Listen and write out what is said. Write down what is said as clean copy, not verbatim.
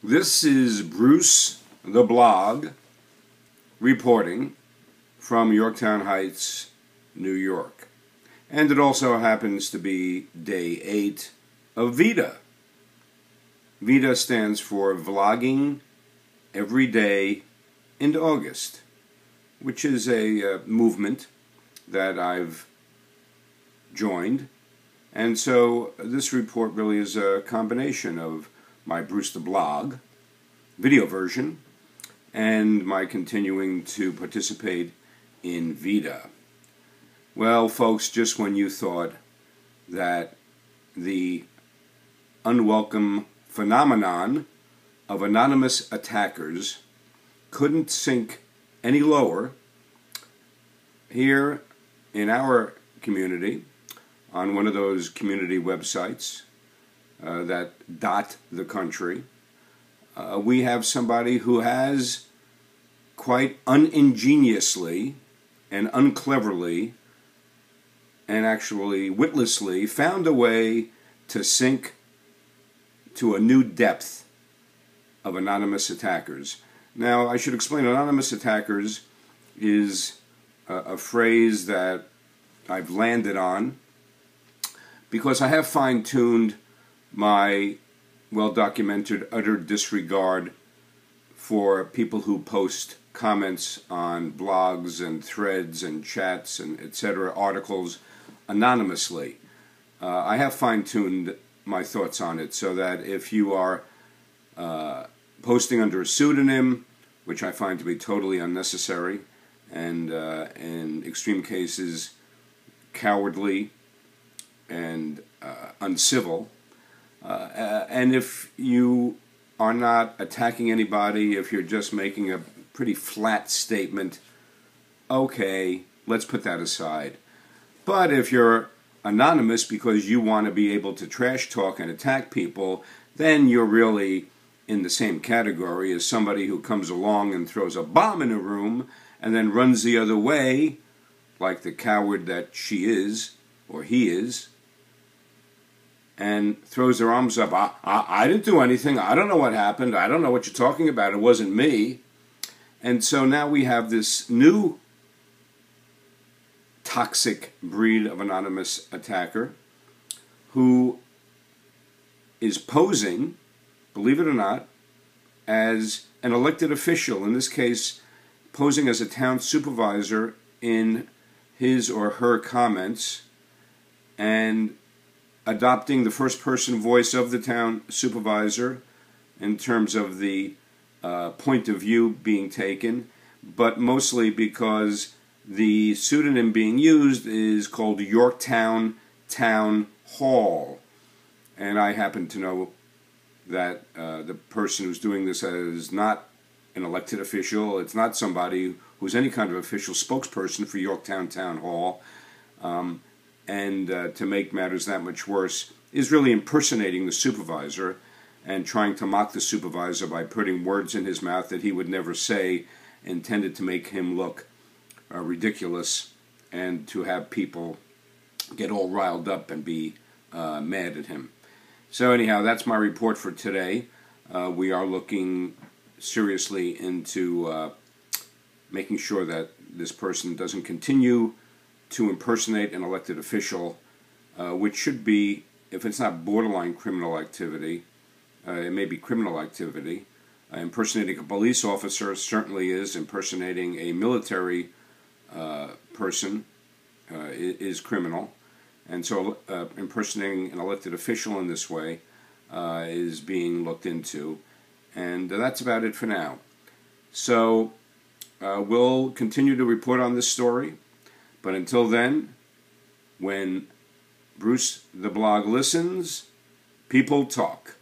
This is Bruce the Blog reporting from Yorktown Heights, New York. And it also happens to be day 8 of VEDA. VEDA stands for Vlogging Every Day in August, which is a movement that I've joined. And so this report really is a combination of my Bruce the Blog video version and my continuing to participate in VEDA. Well, folks, just when you thought that the unwelcome phenomenon of anonymous attackers couldn't sink any lower, here in our community, on one of those community websites that dot the country, we have somebody who has quite uningeniously and uncleverly and actually witlessly found a way to sink to a new depth of anonymous attackers. Now, I should explain, anonymous attackers is a phrase that I've landed on because I have fine-tuned my well-documented utter disregard for people who post comments on blogs and threads and chats and etc., articles anonymously. I have fine-tuned my thoughts on it so that if you are posting under a pseudonym, which I find to be totally unnecessary and in extreme cases cowardly and uncivil, and if you are not attacking anybody, if you're just making a pretty flat statement, okay, let's put that aside. But if you're anonymous because you want to be able to trash talk and attack people, then you're really in the same category as somebody who comes along and throws a bomb in a room and then runs the other way, like the coward that she is, or he is, and throws their arms up. I didn't do anything. I don't know what happened. I don't know what you're talking about. It wasn't me. And so now we have this new toxic breed of anonymous attacker who is posing, believe it or not, as an elected official, in this case posing as a town supervisor in his or her comments and adopting the first-person voice of the town supervisor in terms of the point of view being taken, but mostly because the pseudonym being used is called Yorktown Town Hall. And I happen to know that the person who's doing this is not an elected official. It's not somebody who's any kind of official spokesperson for Yorktown Town Hall. And to make matters that much worse, is really impersonating the supervisor and trying to mock the supervisor by putting words in his mouth that he would never say, intended to make him look ridiculous and to have people get all riled up and be mad at him. So anyhow, that's my report for today. We are looking seriously into making sure that this person doesn't continue to impersonate an elected official, which should be, if it's not borderline criminal activity, it may be criminal activity. Impersonating a police officer certainly is. Impersonating a military person is criminal. And so impersonating an elected official in this way is being looked into. And that's about it for now. So we'll continue to report on this story. But until then, when Bruce the Blog listens, people talk.